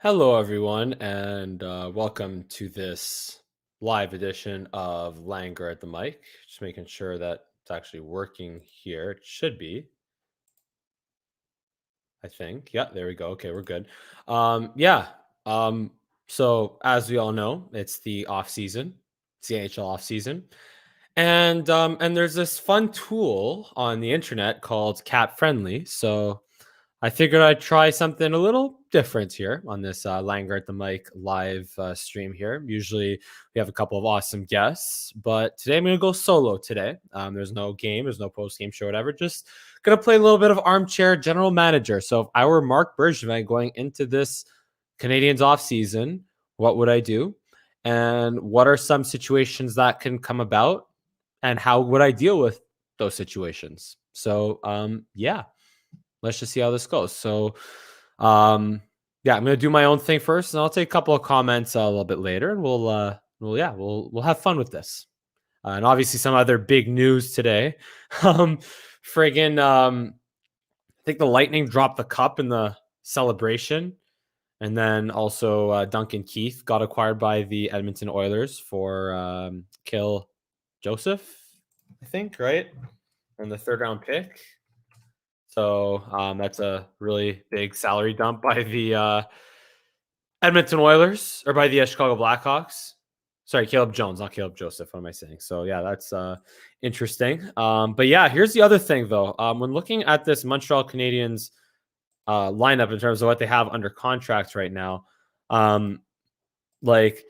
Hello, everyone, and welcome to this live edition of Langer at the mic. Just making sure that it's actually working here. It should be, I think. Yeah, there we go. Okay, we're good. Yeah. Um, so as we all know, it's the off season. It's the NHL off season, and there's this fun tool on the internet called CapFriendly. So I figured I'd try something a little different here on this Langer at the mic live stream here. Usually we have a couple of awesome guests, but today I'm going to go solo today. There's no game, there's no post game show, whatever. Just going to play a little bit of armchair general manager. So if I were Marc Bergevin going into this Canadians off season, what would I do? And what are some situations that can come about? And how would I deal with those situations? So, yeah, let's just see how this goes. So, yeah, I'm gonna do my own thing first, and I'll take a couple of comments a little bit later, and we'll have fun with this. And obviously, some other big news today. um, friggin', I think the Lightning dropped the cup in the celebration, and then also Duncan Keith got acquired by the Edmonton Oilers for Kill Joseph, I think, right, and the third round pick. So that's a really big salary dump by the Edmonton Oilers or by the Chicago Blackhawks. Sorry, Caleb Jones, not Caleb Joseph. What am I saying? So yeah, that's interesting. But yeah, here's the other thing though. When looking at this Montreal Canadiens lineup in terms of what they have under contract right now, um, like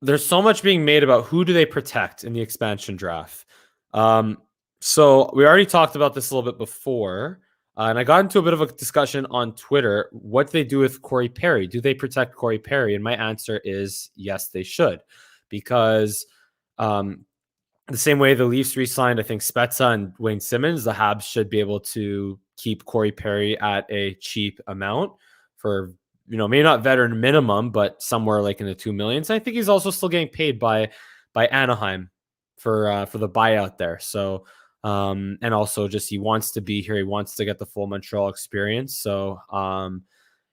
there's so much being made about who do they protect in the expansion draft. So we already talked about this a little bit before, and I got into a bit of a discussion on Twitter. What do they do with Corey Perry? Do they protect Corey Perry? And my answer is yes, they should, because the same way the Leafs re-signed, I think, Spezza and Wayne Simmons, the Habs should be able to keep Corey Perry at a cheap amount for, maybe not veteran minimum, but somewhere like in the 2 millions. I think he's also still getting paid by Anaheim for the buyout there. So and also just he wants to be here. He wants to get the full Montreal experience. So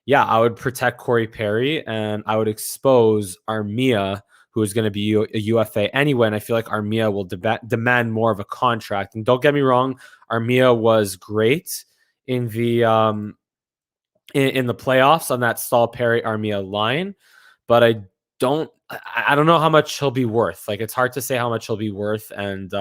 yeah, I would protect Corey Perry and I would expose Armia, who is going to be a UFA anyway. And I feel like Armia will demand more of a contract. And don't get me wrong, Armia was great in the in the playoffs on that Stahl Perry Armia line, but I don't know how much he'll be worth. Like it's hard to say how much he'll be worth, and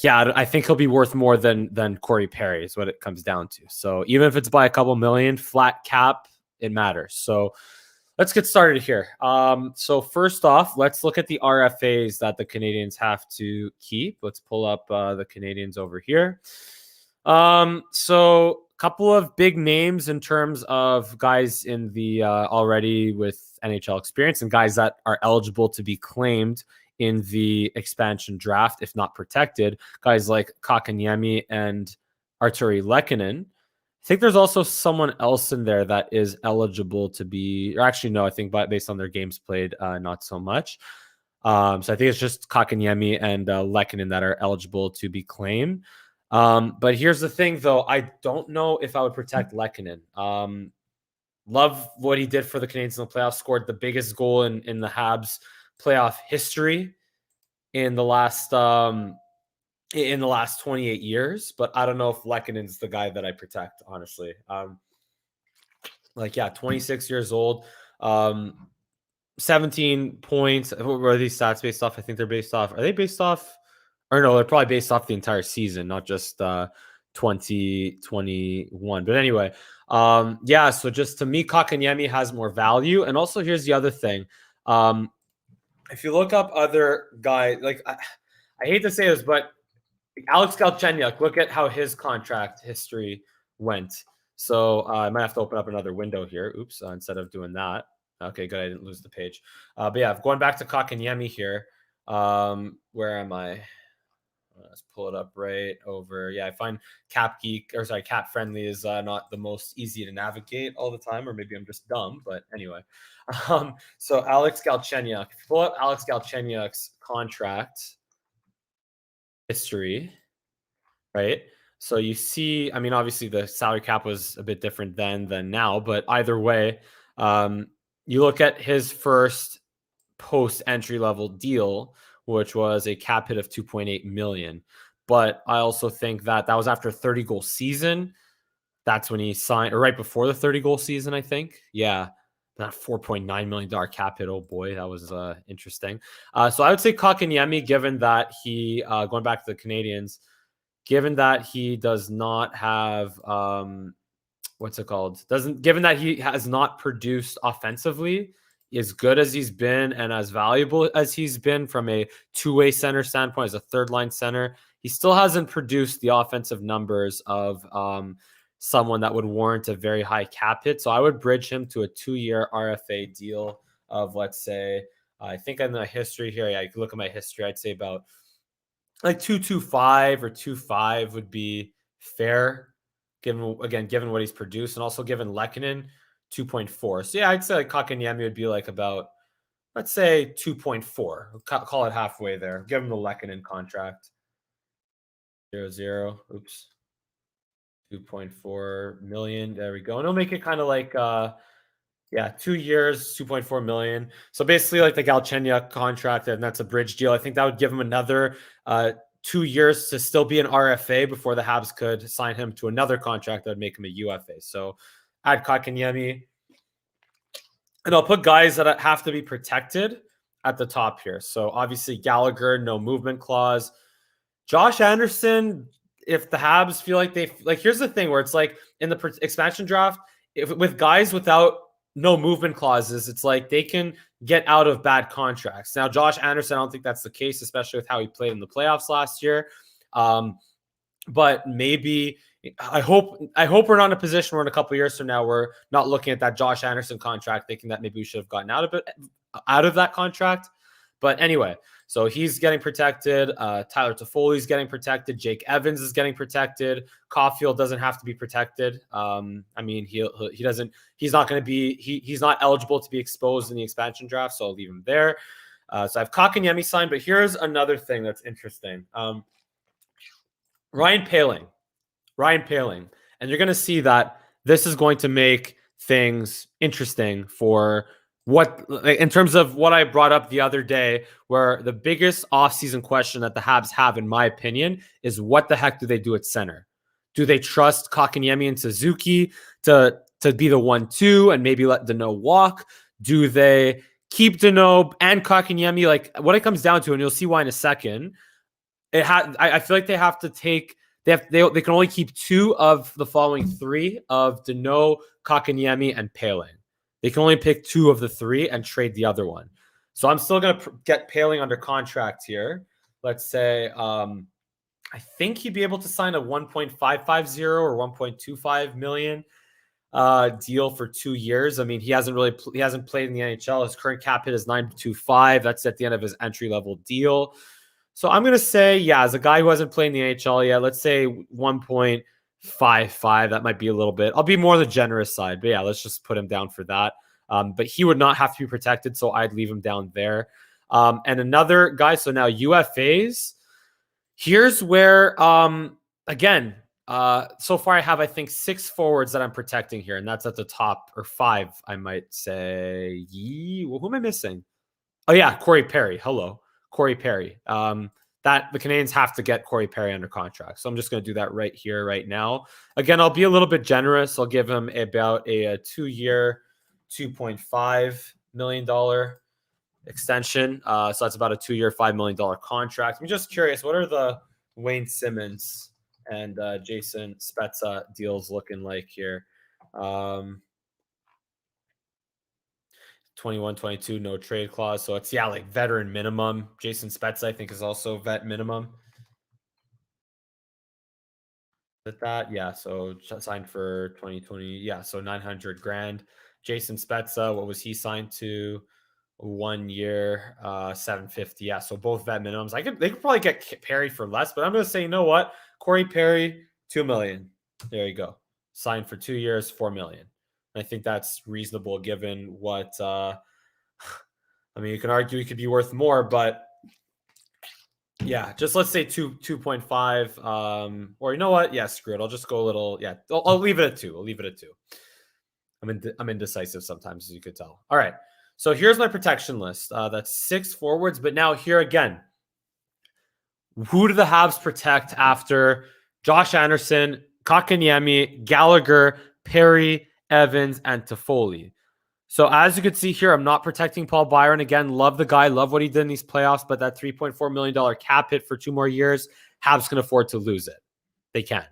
yeah, I think he'll be worth more than Corey Perry is what it comes down to. So even if it's by a couple million flat cap, it matters. So let's get started here. So first off, let's look at the RFAs that the Canadians have to keep. Let's pull up the Canadians over here. So a couple of big names in terms of guys in the already with NHL experience and guys that are eligible to be claimed in the expansion draft, if not protected. Guys like Kakanyemi and Arturi Lehkonen. I think there's also someone else in there that is eligible to be, or actually, no, I think based on their games played, not so much. So I think it's just Kakanyemi and Lehkonen that are eligible to be claimed. But here's the thing, though. I don't know if I would protect Lehkonen. Love what he did for the Canadiens in the playoffs, scored the biggest goal in the Habs playoff history in the last 28 years, but I don't know if Lehkonen's the guy that I protect, honestly. 26 years old, 17 points. What are these stats based off? I think they're based off. Are they based off? Or no, they're probably based off the entire season, not just 2021. But anyway, yeah. So just to me, Kakanyemi has more value, and also here's the other thing. If you look up other guys, like I hate to say this, but Alex Galchenyuk, look at how his contract history went. So I might have to open up another window here. Oops, instead of doing that. Okay, good. I didn't lose the page. But yeah, going back to Kakanyemi here. Where am I? Let's pull it up right over. Yeah, I find CapFriendly is not the most easy to navigate all the time, or maybe I'm just dumb. But anyway, so Alex Galchenyuk. If you pull up Alex Galchenyuk's contract history, right? So you see, I mean, obviously the salary cap was a bit different then than now, but either way, um, you look at his first post entry level deal, which was a cap hit of 2.8 million. But I also think that that was after a 30 goal season. That's when he signed, or right before the 30 goal season, I think. Yeah. That $4.9 million cap hit. Oh boy, that was interesting. So I would say Kotkaniemi, given that he, going back to the Canadians, given that he does not have what's it called? Doesn't given that he has not produced offensively as good as he's been and as valuable as he's been from a two-way center standpoint as a third line center, he still hasn't produced the offensive numbers of someone that would warrant a very high cap hit. So I would bridge him to a 2-year RFA deal of, let's say, I think in the history here, yeah, you can look at my history. I'd say about like 2.25 or 2.5 would be fair, given what he's produced, and also given Lehkonen 2.4. So yeah, I'd say like Kotkaniemi would be like about, let's say 2.4. Call it halfway there. Give him the Lehkonen contract. 0 oops. 2.4 million. There we go. And it'll make it kind of like yeah, 2 years, 2.4 million. So basically like the Galchenyuk contract, and that's a bridge deal. I think that would give him another 2 years to still be an RFA before the Habs could sign him to another contract that would make him a UFA. So add Kotkaniemi. And I'll put guys that have to be protected at the top here. So obviously Gallagher, no movement clause. Josh Anderson, if the Habs feel like here's the thing where it's like in the expansion draft, with guys without no movement clauses, it's like they can get out of bad contracts. Now, Josh Anderson, I don't think that's the case, especially with how he played in the playoffs last year. But maybe I hope we're not in a position where in a couple of years from now we're not looking at that Josh Anderson contract thinking that maybe we should have gotten out of that contract. But anyway, so he's getting protected. Tyler Toffoli's getting protected. Jake Evans is getting protected. Caulfield doesn't have to be protected. I mean, he's not going to be, he's not eligible to be exposed in the expansion draft, so I'll leave him there. So I have Kotkaniemi signed, but here's another thing that's interesting. Ryan Poehling. And you're going to see that this is going to make things interesting for what, in terms of what I brought up the other day, where the biggest offseason question that the Habs have, in my opinion, is what the heck do they do at center? Do they trust Kotkaniemi and Suzuki to be the 1-2 and maybe let Deneau walk? Do they keep Deneau and Kotkaniemi? Like, what it comes down to, and you'll see why in a second, I feel like they have to take, they can only keep 2 of the following 3 of Deneau, Kotkaniemi, and Poehling. They can only pick 2 of the 3 and trade the other one. So I'm still going to get Poehling under contract here. Let's say I think he'd be able to sign a 1.550 or 1.25 million deal for 2 years. I mean, he hasn't played in the NHL. His current cap hit is 9.25. That's at the end of his entry level deal. So I'm going to say, yeah, as a guy who hasn't played in the NHL yet, let's say 1.55. That might be a little bit. I'll be more the generous side, but yeah, let's just put him down for that. But he would not have to be protected, so I'd leave him down there. And another guy, so now UFAs. Here's where, again, so far I have, I think, 6 forwards that I'm protecting here, and that's at the top, or 5, I might say. Well, who am I missing? Oh, yeah, Corey Perry. Hello. Corey Perry. That the Canadians have to get Corey Perry under contract. So I'm just going to do that right here, right now. Again, I'll be a little bit generous. I'll give him about a 2-year, $2.5 million extension. So that's about a 2-year, $5 million contract. I'm just curious, what are the Wayne Simmons and Jason Spezza deals looking like here? 21, 22, no trade clause. So it's, yeah, like veteran minimum. Jason Spezza, I think, is also vet minimum. With that, yeah. So signed for 2020. Yeah, so 900 grand. Jason Spezza, what was he signed to? 1 year, 750. Yeah, so both vet minimums. They could probably get Perry for less, but I'm gonna say, you know what? Corey Perry, 2 million. There you go. Signed for 2 years, 4 million. I think that's reasonable given what I mean, you can argue he could be worth more, but Yeah, just let's say 2.5. Or you know what? Yeah, screw it. I'll just go a little. Yeah, I'll leave it at 2. I'll leave it at 2. I'm indecisive sometimes, as you could tell. All right. So here's my protection list. That's 6 forwards. But now here again, who do the Habs protect after Josh Anderson, Kotkaniemi, Gallagher, Perry, Evans, and Toffoli? So as you can see here, I'm not protecting Paul Byron. Again, love the guy, love what he did in these playoffs, but that $3.4 million cap hit for 2 more years, Habs can afford to lose it. They can.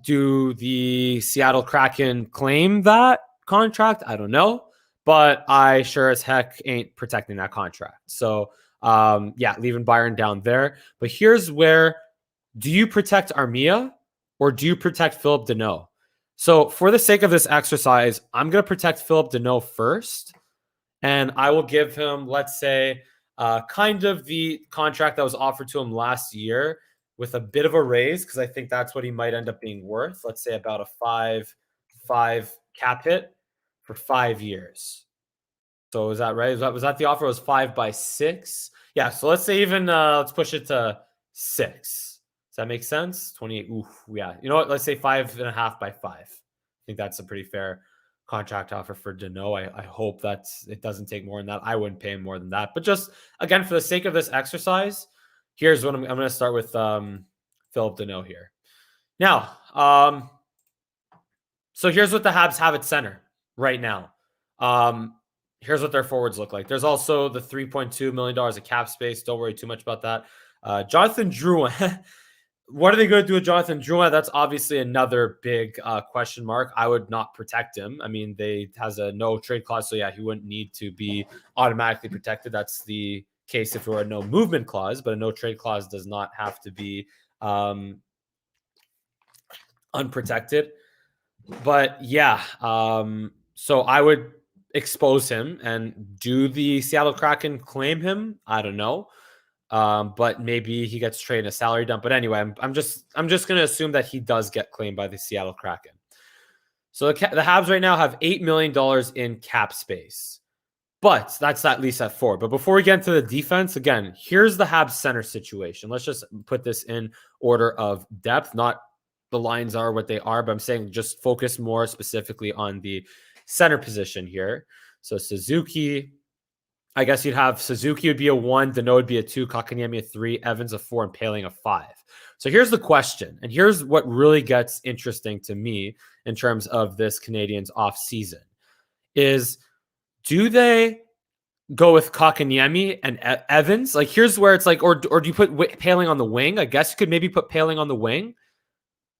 Do the Seattle Kraken claim that contract? I don't know, but I sure as heck ain't protecting that contract. So yeah, leaving Byron down there. But here's where, do you protect Armia or do you protect Philip Deneau? So for the sake of this exercise, I'm going to protect Philip Deneau first. And I will give him, let's say, kind of the contract that was offered to him last year with a bit of a raise, because I think that's what he might end up being worth. Let's say about a 5 cap hit for 5 years. So is that right? Was that the offer? It was 5 by 6. Yeah. So let's say even let's push it to 6. Does that make sense? 28. Oof, yeah. You know what? Let's say 5.5 by 5. I think that's a pretty fair contract offer for Deneau. I hope that it doesn't take more than that. I wouldn't pay him more than that. But just again, for the sake of this exercise, here's what I'm going to start with Philip Deneau here. Now, so here's what the Habs have at center right now. Here's what their forwards look like. There's also the $3.2 million of cap space. Don't worry too much about that. Jonathan Drouin. What are they going to do with Jonathan Drouin? That's obviously another big question mark. I would not protect him. I mean, they has a no trade clause, so yeah, he wouldn't need to be automatically protected. That's the case if there were a no movement clause, but a no trade clause does not have to be unprotected. But yeah, so I would expose him. And do the Seattle Kraken claim him? I don't know. But maybe he gets traded a salary dump. But anyway, I'm just going to assume that he does get claimed by the Seattle Kraken. So the Habs right now have $8 million in cap space, but that's at least at 4. But before we get into the defense, again, here's the Habs center situation. Let's just put this in order of depth. Not the lines are what they are, but I'm saying just focus more specifically on the center position here. So Suzuki, I guess you'd have Suzuki would be a 1, Deneau would be a 2, Kotkaniemi a 3, Evans a 4, and Poehling a 5. So here's the question, and here's what really gets interesting to me in terms of this Canadiens off-season, is do they go with Kotkaniemi and Evans? Like, here's where it's like, or do you put Poehling on the wing? I guess you could maybe put Poehling on the wing.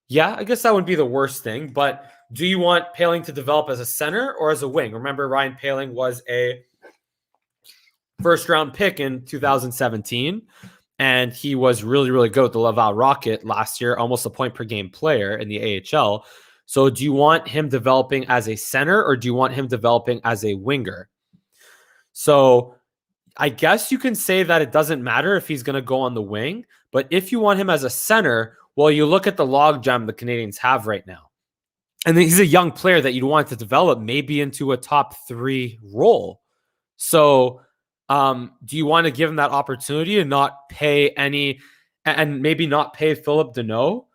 Yeah, I guess that would be the worst thing, but do you want Poehling to develop as a center or as a wing? Remember, Ryan Poehling was a first-round pick in 2017, and he was really, really good with the Laval Rocket last year, almost a point-per-game player in the AHL. So do you want him developing as a center or do you want him developing as a winger? So I guess you can say that it doesn't matter if he's going to go on the wing, but if you want him as a center, well, you look at the logjam the Canadiens have right now. And he's a young player that you'd want to develop maybe into a top 3 role. So do you want to give him that opportunity and not pay any, and maybe not pay Philip Deneau?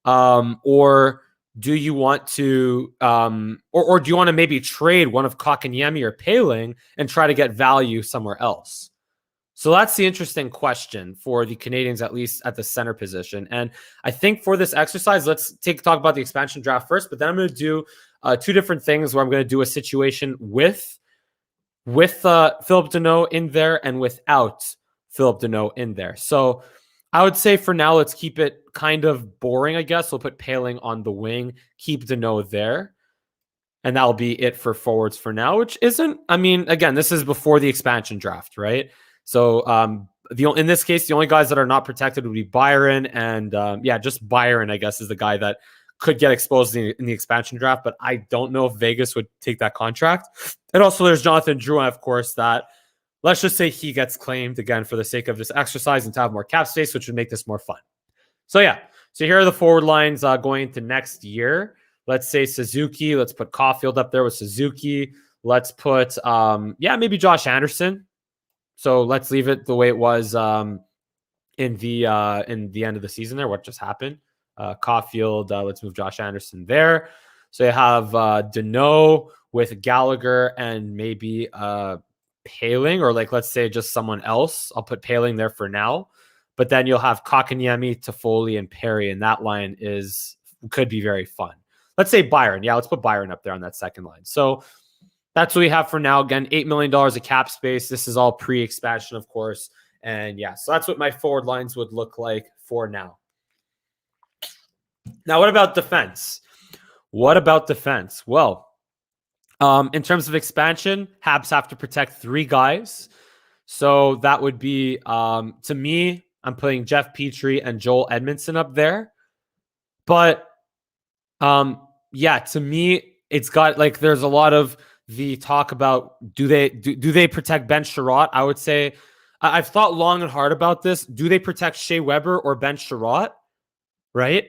Or do you want to, or do you want to maybe trade one of Kotkaniemi or Poehling and try to get value somewhere else? So that's the interesting question for the Canadiens, at least at the center position. And I think for this exercise, let's talk about the expansion draft first, but then I'm going to do 2 different things where I'm going to do a situation with Philip Deneau in there and without Philip Deneau in there. So I would say for now, let's keep it kind of boring, I guess. We'll put Poehling on the wing, keep Deneau there. And that'll be it for forwards for now, which isn't, I mean, again, this is before the expansion draft, right? So in this case, the only guys that are not protected would be Byron. And just Byron, I guess, is the guy that could get exposed in the expansion draft, but I don't know if Vegas would take that contract. And also there's Jonathan Drouin, of course, that let's just say he gets claimed again for the sake of this exercise and to have more cap space, which would make this more fun. So yeah, so here are the forward lines going into next year. Let's say Suzuki, let's put Caulfield up there with Suzuki. Let's put, maybe Josh Anderson. So let's leave it the way it was in the end of the season there. What just happened? Caulfield, let's move Josh Anderson there. So you have Deneau with Gallagher and maybe Paling, or like, let's say just someone else. I'll put Paling there for now. But then you'll have Kotkaniemi, Toffoli, and Perry, and that line could be very fun. Let's say Byron. Yeah, let's put Byron up there on that second line. So that's what we have for now. Again, $8 million of cap space. This is all pre-expansion, of course. And yeah, so that's what my forward lines would look like for now. Now, what about defense? Well, in terms of expansion, Habs have to protect 3 guys. So that would be, to me, I'm putting Jeff Petrie and Joel Edmondson up there. But yeah, to me, it's got like, there's a lot of the talk about do they protect Ben Sherratt? I would say I've thought long and hard about this. Do they protect Shea Weber or Ben Sherratt? Right?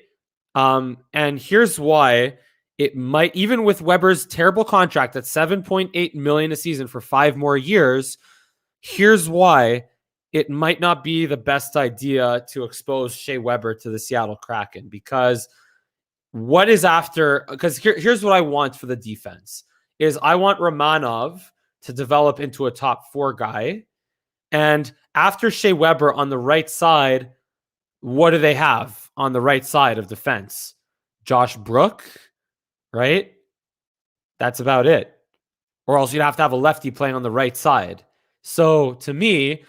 And here's why. It might, even with Weber's terrible contract at $7.8 million a season for 5 more years, here's why it might not be the best idea to expose Shea Weber to the Seattle Kraken, because here's what I want for the defense is I want Romanov to develop into a top 4 guy. And after Shea Weber on the right side, what do they have on the right side of defense? Josh Brook, right? That's about it. Or else you'd have to have a lefty playing on the right side. So to me,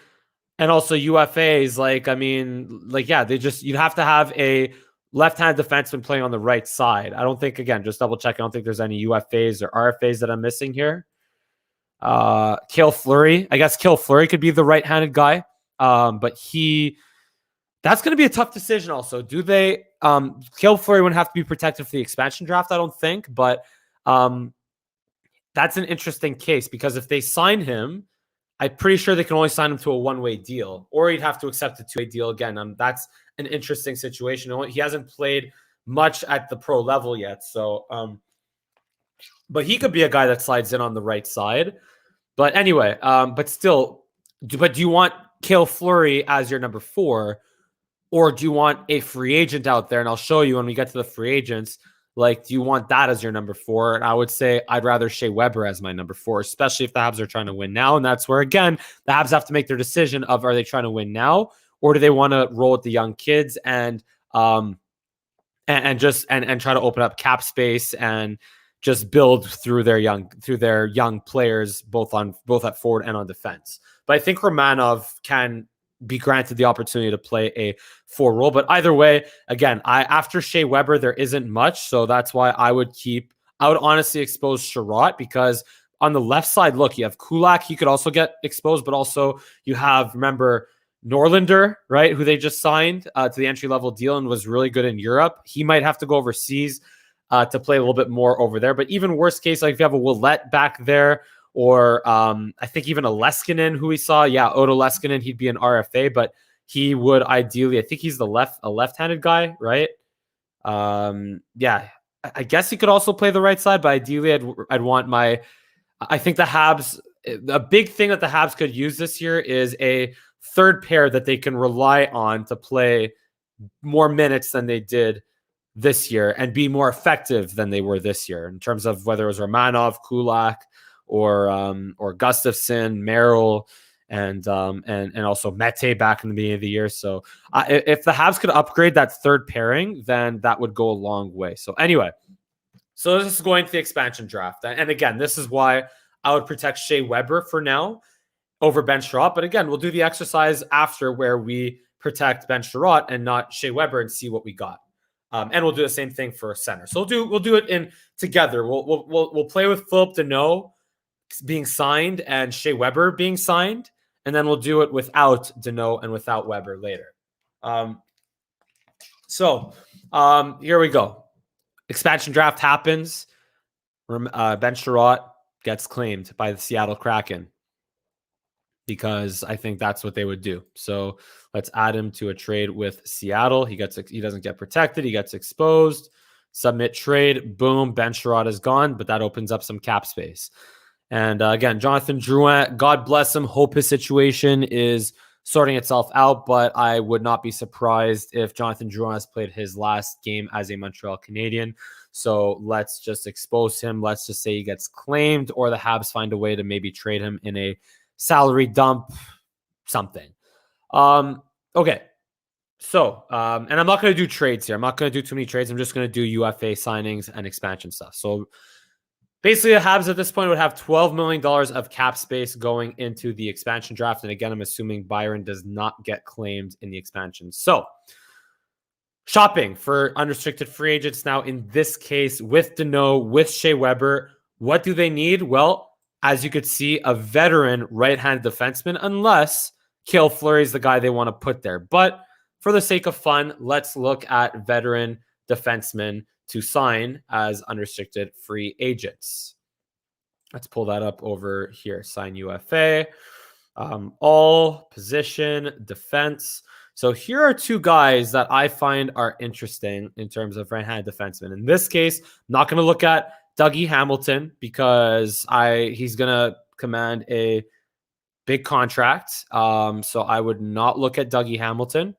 and also UFAs, you'd have to have a left-handed defenseman playing on the right side. I don't think, again, just double check. I don't think there's any UFAs or RFAs that I'm missing here. Cale Fleury. I guess Cale Fleury could be the right-handed guy. But that's going to be a tough decision also. Do they, Cale Fleury wouldn't have to be protected for the expansion draft, I don't think. But that's an interesting case, because if they sign him, I'm pretty sure they can only sign him to a one-way deal, or he'd have to accept a 2-way deal again. That's an interesting situation. He hasn't played much at the pro level yet. So, but he could be a guy that slides in on the right side. But anyway, do you want Cale Fleury as your number 4, or do you want a free agent out there? And I'll show you when we get to the free agents. Like, do you want that as your number 4? And I would say I'd rather Shea Weber as my number 4, especially if the Habs are trying to win now. And that's where, again, the Habs have to make their decision of, are they trying to win now, or do they want to roll with the young kids and try to open up cap space and just build through their young players, both at forward and on defense. But I think Romanov can be granted the opportunity to play a 4 role. But either way, again, after Shea Weber, there isn't much. So that's why I would honestly expose Sherratt, because on the left side, look, you have Kulak. He could also get exposed, but also you have, remember, Norlinder, right, who they just signed to the entry-level deal and was really good in Europe. He might have to go overseas to play a little bit more over there. But even worst case, like if you have a Willette back there, or I think even a Leskinen, who we saw. Yeah, Odo Leskinen, he'd be an RFA, but he would ideally, I think he's a left-handed guy, right? Yeah, I guess he could also play the right side, but ideally I'd want I think the Habs, a big thing that the Habs could use this year is a third pair that they can rely on to play more minutes than they did this year and be more effective than they were this year, in terms of whether it was Romanov, Kulak, or Gustafson, Merrill, and also Mete back in the beginning of the year. So if the Habs could upgrade that third pairing, then that would go a long way. So anyway, so this is going to the expansion draft. And again, this is why I would protect Shea Weber for now over Ben Sherratt. But again, we'll do the exercise after where we protect Ben Sherratt and not Shea Weber and see what we got. And we'll do the same thing for a center. So we'll do it in together. We'll play with Philip Deneau being signed and Shea Weber being signed, and then we'll do it without Deneau and without Weber later. So here we go. Expansion draft happens. Ben Sherratt gets claimed by the Seattle Kraken, because I think that's what they would do. So let's add him to a trade with Seattle. He doesn't get protected. He gets exposed. Submit trade. Boom. Ben Sherratt is gone, but that opens up some cap space. And again, Jonathan Drouin, God bless him. Hope his situation is sorting itself out, but I would not be surprised if Jonathan Drouin has played his last game as a Montreal Canadian. So let's just expose him. Let's just say he gets claimed, or the Habs find a way to maybe trade him in a salary dump, something. Okay. So, and I'm not going to do trades here. I'm not going to do too many trades. I'm just going to do UFA signings and expansion stuff. So basically, the Habs at this point would have $12 million of cap space going into the expansion draft. And again, I'm assuming Byron does not get claimed in the expansion. So shopping for unrestricted free agents now, in this case, with Deneau, with Shea Weber, what do they need? Well, as you could see, a veteran right-handed defenseman, unless Cale Fleury is the guy they want to put there. But for the sake of fun, let's look at veteran defensemen to sign as unrestricted free agents. Let's pull that up over here. Sign UFA, all position, defense. So here are two guys that I find are interesting in terms of right-handed defensemen. In this case, I'm not going to look at Dougie Hamilton because he's going to command a big contract. So I would not look at Dougie Hamilton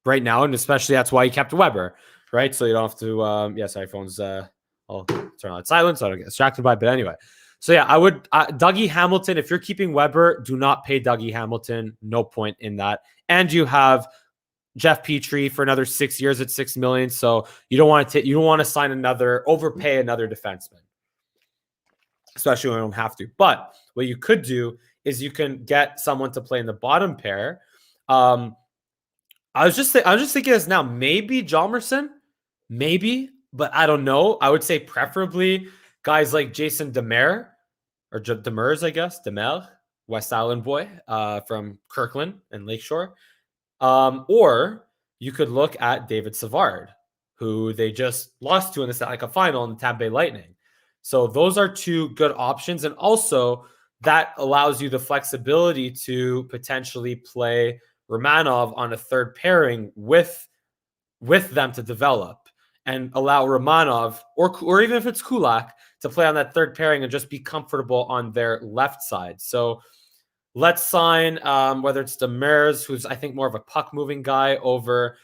right now, and especially that's why he kept Weber, right? So you don't have to, sorry, phone's, I'll turn on silent so I don't get distracted by it. But anyway, so yeah, I would, Dougie Hamilton, if you're keeping Weber, do not pay Dougie Hamilton. No point in that. And you have Jeff Petrie for another 6 years at $6 million. So you don't want to sign overpay another defenseman, especially when you don't have to. But what you could do is you can get someone to play in the bottom pair. I was just thinking this now. Maybe Hjalmarsson, maybe, but I don't know. I would say preferably guys like Jason Demers, or Demers, I guess, Demers, West Island boy, from Kirkland and Lakeshore. Or you could look at David Savard, who they just lost to in the Stanley Cup final in the Tampa Bay Lightning. So those are two good options, and also that allows you the flexibility to potentially play Romanov on a third pairing with them to develop, and allow Romanov or even if it's Kulak to play on that third pairing and just be comfortable on their left side. So let's sign whether it's Demers, who's I think more of a puck moving guy, over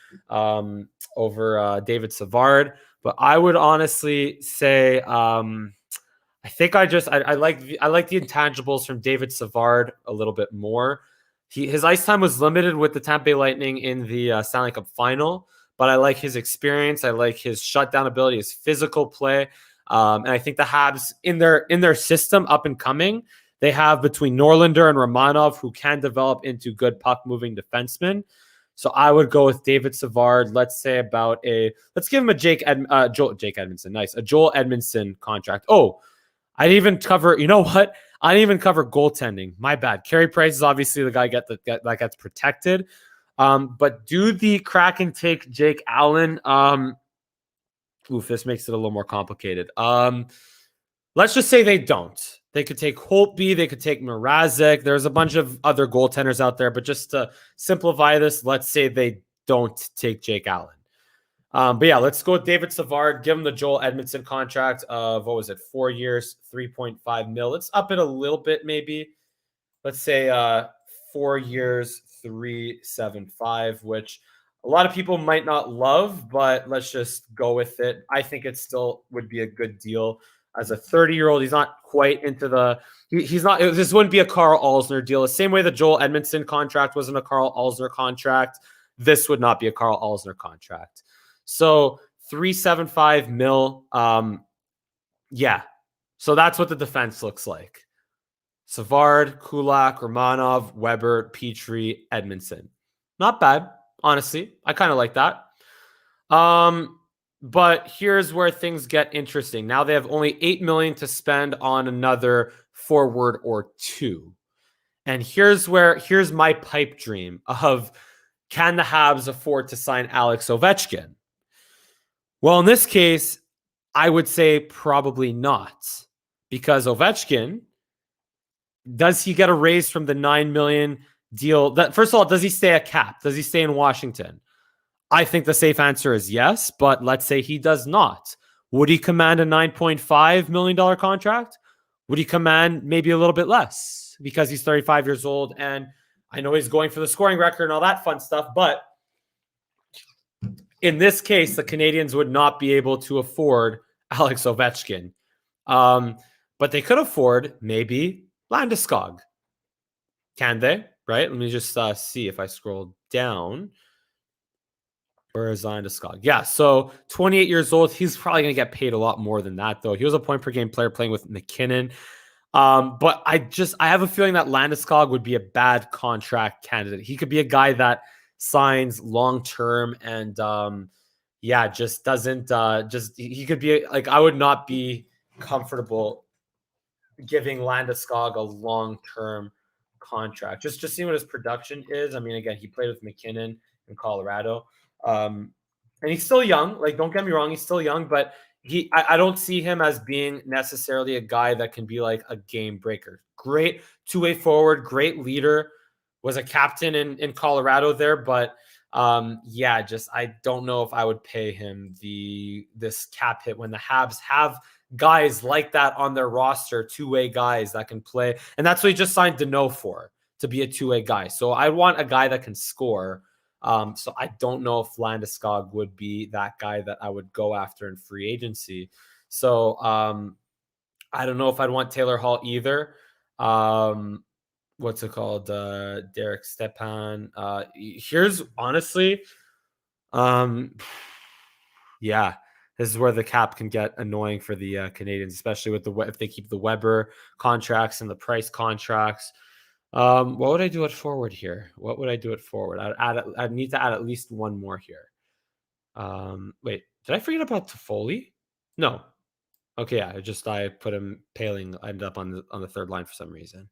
David Savard. But I would honestly say I think I like the intangibles from David Savard a little bit more. His ice time was limited with the Tampa Bay Lightning in the Stanley Cup final, but I like his experience. I like his shutdown ability, his physical play. And I think the Habs in their system up and coming, they have between Norlinder and Romanov who can develop into good puck moving defensemen. So I would go with David Savard. Let's say let's give him a Joel Edmondson. Nice. A Joel Edmondson contract. Oh, I didn't even cover, you know what? I didn't even cover goaltending. My bad. Carey Price is obviously the guy that gets protected. But do the Kraken take Jake Allen? This makes it a little more complicated. Let's just say they don't. They could take Holtby. They could take Mrazek. There's a bunch of other goaltenders out there. But just to simplify this, let's say they don't take Jake Allen. But yeah, let's go with David Savard. Give him the Joel Edmondson contract of, 4 years, 3.5 mil. Let's up it a little bit, maybe. Let's say 4 years, 3.75, which a lot of people might not love, but let's just go with it. I think it still would be a good deal. As a 30-year-old, he's not quite into he's not, this wouldn't be a Carl Alsner deal. The same way the Joel Edmondson contract wasn't a Carl Alsner contract, this would not be a Carl Alsner contract. So 3.75 mil. Yeah. So that's what the defense looks like. Savard, Kulak, Romanov, Weber, Petrie, Edmondson. Not bad, honestly. I kind of like that. But here's where things get interesting. Now they have only $8 million to spend on another forward or two. And here's my pipe dream of, can the Habs afford to sign Alex Ovechkin? Well, in this case, I would say probably not, because Ovechkin, does he get a raise from the $9 million deal? First of all, does he stay at cap? Does he stay in Washington? I think the safe answer is yes, but let's say he does not. Would he command a $9.5 million contract? Would he command maybe a little bit less because he's 35 years old? And I know he's going for the scoring record and all that fun stuff, but in this case, the Canadians would not be able to afford Alex Ovechkin. But they could afford maybe Landeskog. Can they? Right? Let me just see if I scroll down. Where is Landeskog? Yeah, so 28 years old. He's probably going to get paid a lot more than that, though. He was a point per game player playing with McKinnon. But I have a feeling that Landeskog would be a bad contract candidate. He could be a guy that signs long term and just doesn't he could be like, I would not be comfortable giving Landeskog a long term contract. Just seeing what his production is. I mean, again, he played with McKinnon in Colorado. And he's still young. Like, don't get me wrong, he's still young, but I don't see him as being necessarily a guy that can be like a game breaker. Great two-way forward, great leader, was a captain in Colorado there, but I don't know if I would pay him this cap hit when the Habs have guys like that on their roster, two-way guys that can play. And that's what he just signed Deneau for, to be a two-way guy. So I want a guy that can score. So I don't know if Landeskog would be that guy that I would go after in free agency. So I don't know if I'd want Taylor Hall either. What's it called? Derek Stepan. Here's honestly, this is where the cap can get annoying for the Canadians, especially with if they keep the Weber contracts and the Price contracts. What would I do at forward here? I'd need to add at least one more here. Wait, did I forget about Toffoli? No. Okay, yeah, I put him Paling, ended up on the third line for some reason.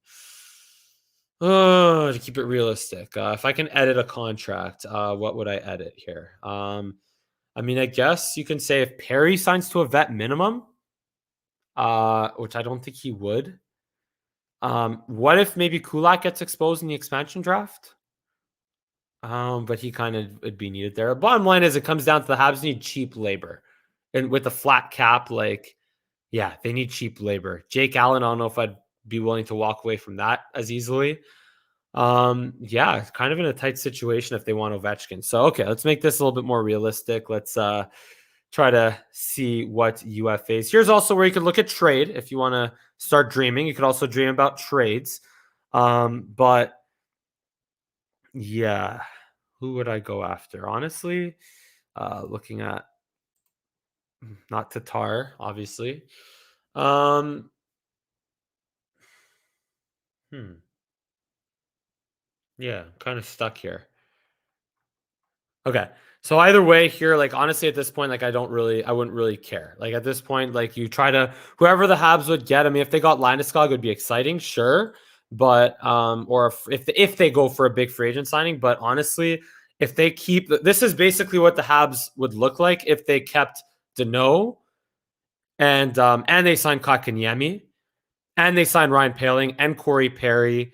To keep it realistic, if I can edit a contract, what would I edit here? I mean, I guess you can say if Perry signs to a vet minimum, which I don't think he would. What if maybe Kulak gets exposed in the expansion draft? But he kind of would be needed there. Bottom line is, it comes down to the Habs need cheap labor. And with a flat cap, they need cheap labor. Jake Allen, I don't know if I'd be willing to walk away from that as easily. It's kind of in a tight situation if they want Ovechkin. So, okay, let's make this a little bit more realistic. Let's try to see what UFAs. Here's also where you could look at trade if you want to start dreaming. You could also dream about trades. But yeah, who would I go after? Honestly, looking at not Tatar, obviously. Yeah, kind of stuck here. Okay. So either way here, like, honestly, at this point, like, I wouldn't really care. Like, at this point, like, you try to, whoever the Habs would get, I mean, if they got Landeskog, it would be exciting, sure. But, or if they go for a big free agent signing, but honestly, if they keep, this is basically what the Habs would look like if they kept Deneau and they signed Kotkaniemi and they signed Ryan Paling and Corey Perry.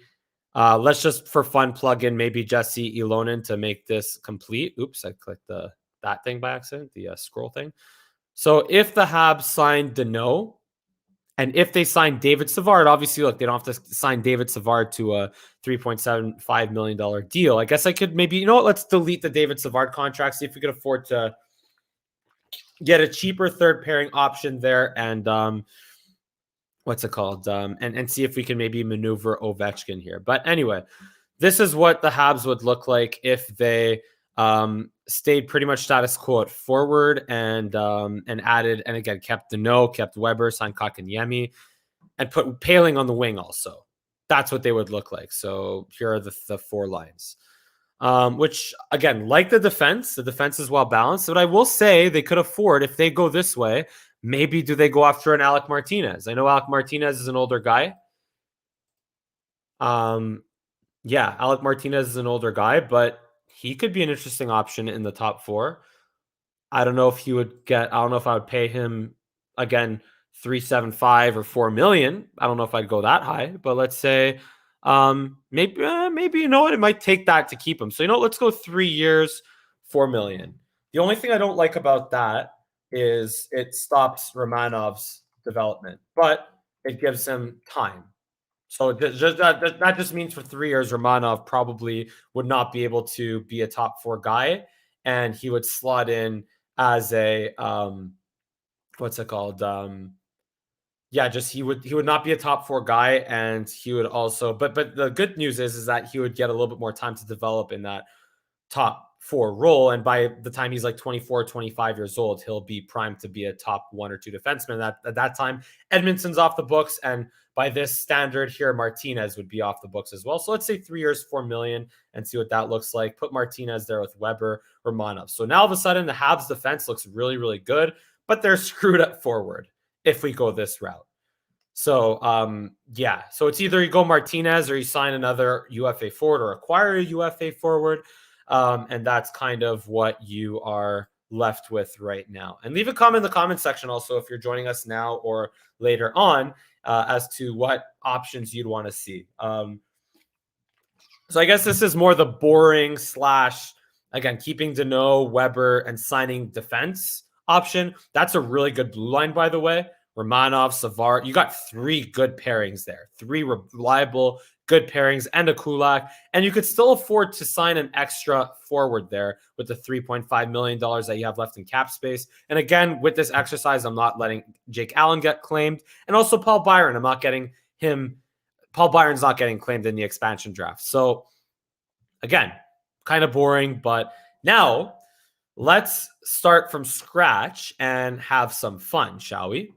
Let's just, for fun, plug in maybe Jesse Ilonen to make this complete. Oops, I clicked that thing by accident, the scroll thing. So if the Habs signed Deneau, and if they sign David Savard, obviously, look, they don't have to sign David Savard to a $3.75 million deal. I guess I could maybe, let's delete the David Savard contract, see if we could afford to get a cheaper third pairing option there, and what's it called? And see if we can maybe maneuver Ovechkin here. But anyway, this is what the Habs would look like if they stayed pretty much status quo at forward and added, and again, kept Deneau, kept Weber, signed Kotkaniemi, and put Paling on the wing also. That's what they would look like. So here are the four lines. Which, again, like the defense is well balanced. But I will say they could afford, if they go this way, maybe do they go after an Alec Martinez? I know Alec Martinez is an older guy. Alec Martinez is an older guy, but he could be an interesting option in the top four. I don't know if I would pay him, again, 3.75 or 4 million. I don't know if I'd go that high, but let's say maybe it might take that to keep him. So let's go 3 years, 4 million. The only thing I don't like about that is it stops Romanov's development, but it gives him time. So that just means for 3 years, Romanov probably would not be able to be a top four guy, and he would slot in as a what's it called? Yeah, just he would not be a top four guy, and he would also. But the good news is that he would get a little bit more time to develop in that top four role. And by the time he's like 24, 25 years old, he'll be primed to be a top one or two defenseman. At that time, Edmondson's off the books. And by this standard here, Martinez would be off the books as well. So let's say 3 years, 4 million, and see what that looks like. Put Martinez there with Weber or Romanov. So now all of a sudden, the Habs defense looks really, really good, but they're screwed up forward if we go this route. So yeah, so it's either you go Martinez or you sign another UFA forward or acquire a UFA forward. And that's kind of what you are left with right now. And leave a comment in the comment section also if you're joining us now or later on as to what options you'd want to see. So I guess this is more the boring slash, again, keeping Deneau, Weber, and signing defense option. That's a really good blue line, by the way. Romanov, Savard. You got three good pairings there. Three reliable, good pairings and a Kulak. And you could still afford to sign an extra forward there with the $3.5 million that you have left in cap space. And again, with this exercise, I'm not letting Jake Allen get claimed. And also Paul Byron. I'm not getting him. Paul Byron's not getting claimed in the expansion draft. So again, kind of boring. But now let's start from scratch and have some fun, shall we?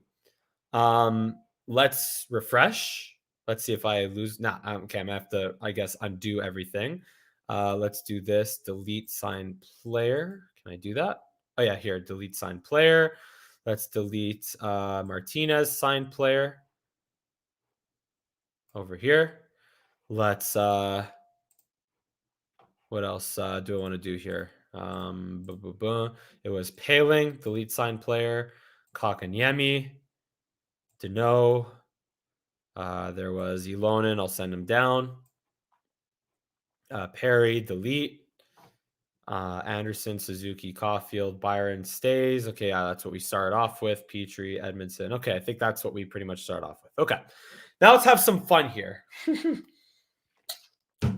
Let's refresh. Let's see if I lose. Nah, okay, I'm gonna have to, I guess, undo everything. Let's do this. Delete sign player. Can I do that? Oh yeah, here, delete sign player. Let's delete Martinez sign player over here. Let's what else do I want to do here? It was Paling, delete sign player, Kakanyemi, Deneau. There was Ilonen. I'll send him down. Perry, delete. Anderson, Suzuki, Caulfield, Byron stays. Okay, that's what we started off with. Petrie, Edmondson. Okay, I think that's what we pretty much start off with. Okay, now let's have some fun here.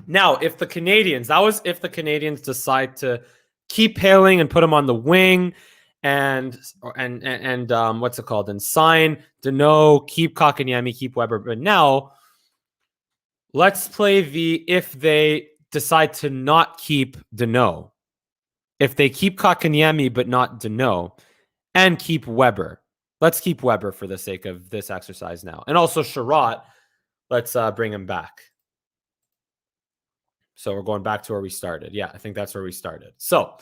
Now, if the Canadians decide to keep Paling and put him on the wing, and what's it called, and sign Deneau, keep Kakanyemi, keep Weber, but now let's play the if they decide to not keep Deneau. If they keep Kakanyemi but not Deneau, and keep Weber. Let's keep Weber for the sake of this exercise now. And also Sherratt, let's bring him back. So we're going back to where we started. Yeah, I think that's where we started. So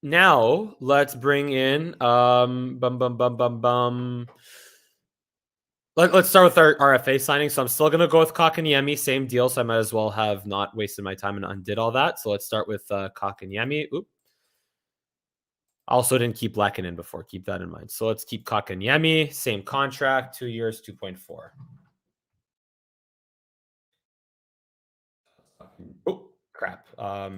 now let's bring in Let's start with our RFA signing. So I'm still going to go with Kakanyemi, same deal. So I might as well have not wasted my time and undid all that. So let's start with Kakanyemi. Oop. Also didn't keep Lehkonen before. Keep that in mind. So let's keep Kakanyemi, same contract, 2 years, 2.4. Oh, crap. Try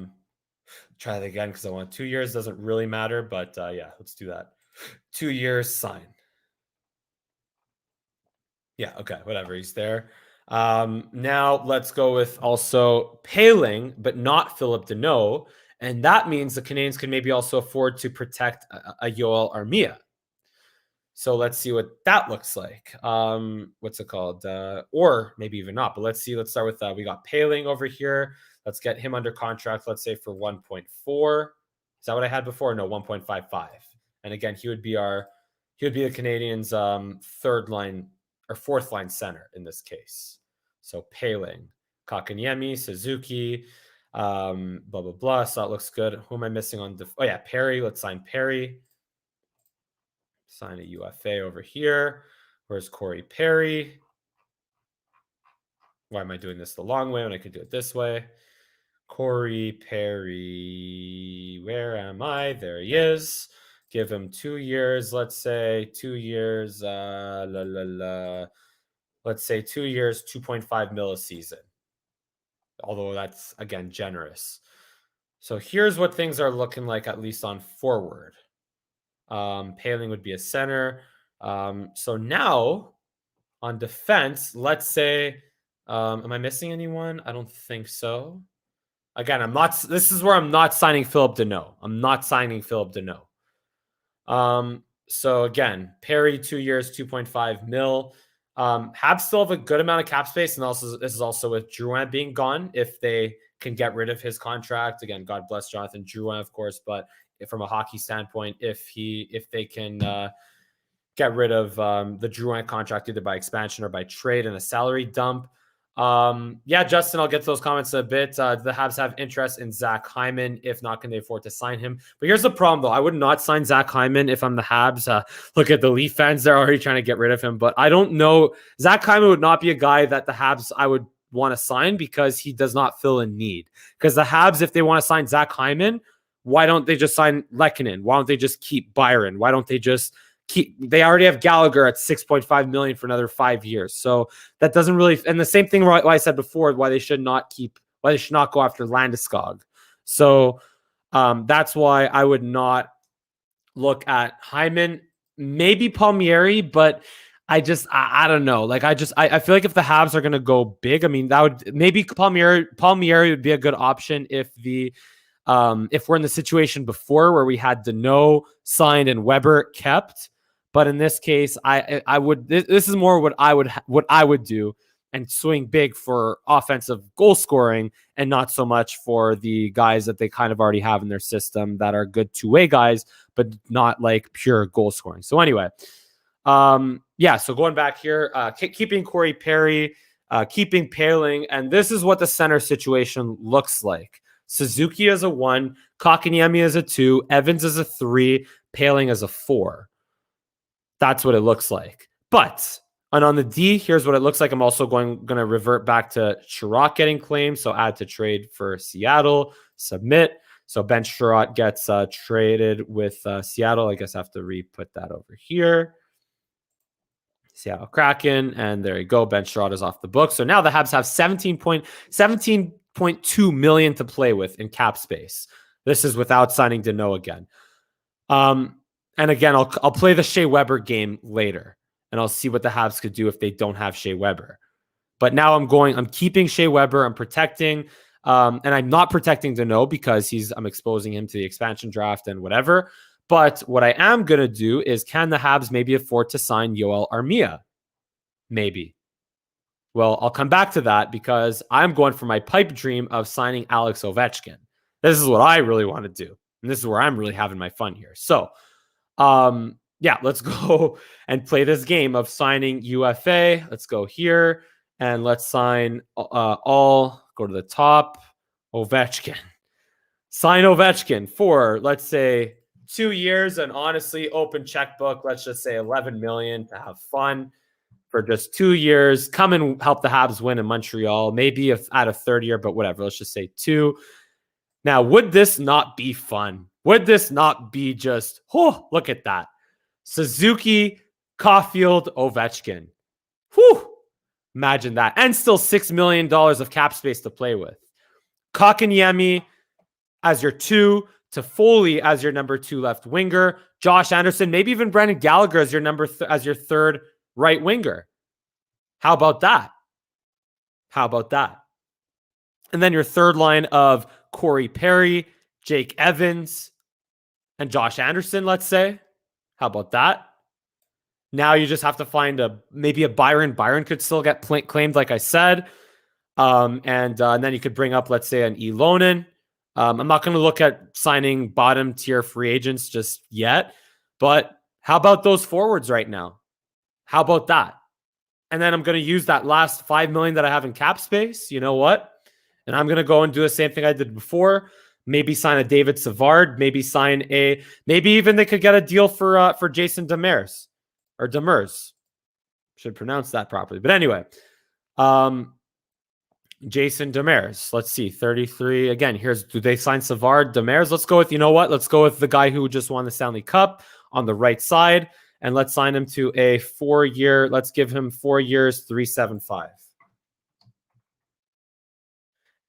that again because I want 2 years. Doesn't really matter, but yeah, let's do that. 2 years, sign. Yeah, okay, whatever. He's there. Now let's go with also Paling, but not Philip Deneau. And that means the Canadians can maybe also afford to protect a Yoel Armia. So let's see what that looks like. What's it called? Or maybe even not. But let's see. Let's start with we got Paling over here. Let's get him under contract, let's say for 1.4. Is that what I had before? No, 1.55. And again, he would be the Canadians' third line or fourth line center in this case. So Paling, Kakanyemi, Suzuki, blah, blah, blah. So that looks good. Who am I missing on? Oh, yeah, Perry. Let's sign Perry. Sign a UFA over here. Where's Corey Perry? Why am I doing this the long way when I could do it this way? Corey Perry, where am I? There he is. Give him 2 years, let's say 2 years, let's say 2 years, 2.5 mil a season. Although that's, again, generous. So here's what things are looking like, at least on forward. Paling would be a center. So now On defense, let's say, am I missing anyone? I don't think so. Again, this is where I'm not signing Philip Deneau. I'm not signing Philip Deneau. So again, Perry, 2 years, 2.5 mil. Habs still have a good amount of cap space, and also this is also with Drouin being gone. If they can get rid of his contract, again, God bless Jonathan Drouin, of course. But from a hockey standpoint, if they can get rid of the Drouin contract either by expansion or by trade and a salary dump. Yeah, Justin, I'll get to those comments in a bit. The Habs have interest in Zach Hyman. If not, can they afford to sign him? But here's the problem, though. I would not sign Zach Hyman if I'm the Habs. Look at the Leaf fans. They're already trying to get rid of him. But I don't know. Zach Hyman would not be a guy that the Habs I would want to sign because he does not fill a need. Because the Habs, if they want to sign Zach Hyman, why don't they just sign Lehkonen? Why don't they just keep Byron? Why don't they just they already have Gallagher at 6.5 million for another 5 years. So that doesn't really, and the same thing why I said before, why they should not go after Landeskog. So that's why I would not look at Hyman, maybe Palmieri, but I don't know. Like I feel like if the Habs are going to go big, I mean, that would maybe Palmieri would be a good option if we're in the situation before where we had Deneau signed and Weber kept. But in this case, I would. This is more what I would do and swing big for offensive goal scoring and not so much for the guys that they kind of already have in their system that are good two-way guys, but not like pure goal scoring. So anyway, yeah. So going back here, keeping Corey Perry, keeping Paling, and this is what the center situation looks like. Suzuki as a 1, Kotkaniemi as a 2, Evans as a 3, Paling as a 4. That's what it looks like. And on the D, here's what it looks like. I'm also going to revert back to Sherratt getting claimed. So add to trade for Seattle, submit. So Ben Sherratt gets traded with Seattle. I guess I have to re-put that over here. Seattle Kraken. And there you go. Ben Sherratt is off the book. So now the Habs have 17.2 million to play with in cap space. This is without signing Deneau again. And again, I'll play the Shea Weber game later, and I'll see what the Habs could do if they don't have Shea Weber. But now I'm keeping Shea Weber. I'm protecting, and I'm not protecting Deneau because I'm exposing him to the expansion draft and whatever. But what I am going to do is, can the Habs maybe afford to sign Yoel Armia? Maybe. Well, I'll come back to that because I'm going for my pipe dream of signing Alex Ovechkin. This is what I really want to do. And this is where I'm really having my fun here. So, yeah, let's go and play this game of signing UFA. Let's go here and let's sign go to the top, Ovechkin. Sign Ovechkin for, let's say, 2 years and honestly, open checkbook. Let's just say 11 million to have fun for just 2 years. Come and help the Habs win in Montreal. Maybe at a third year, but whatever. Let's just say 2. Now, would this not be fun? Would this not be just, oh, look at that. Suzuki, Caulfield, Ovechkin. Whew. Imagine that. And still $6 million of cap space to play with. Kotkaniemi as your 2, Toffoli as your number 2 left winger, Josh Anderson, maybe even Brendan Gallagher as your as your 3rd right winger. How about that? How about that? And then your 3rd line of Corey Perry, Jake Evans, and Josh Anderson, let's say. How about that? Now you just have to find maybe a Byron. Byron could still get claimed, like I said. And then you could bring up, let's say, an Elonen. I'm not going to look at signing bottom tier free agents just yet. But how about those forwards right now? How about that? And then I'm going to use that last $5 million that I have in cap space. You know what? And I'm going to go and do the same thing I did before. Maybe sign a David Savard. Maybe even they could get a deal for Jason Demers or Demers. Should pronounce that properly. But anyway, Jason Demers. Let's see, 33. Again, do they sign Savard, Demers? Let's go with, you know what? Let's go with the guy who just won the Stanley Cup on the right side. And let's sign him to a 4-year. Let's give him 4 years, $375.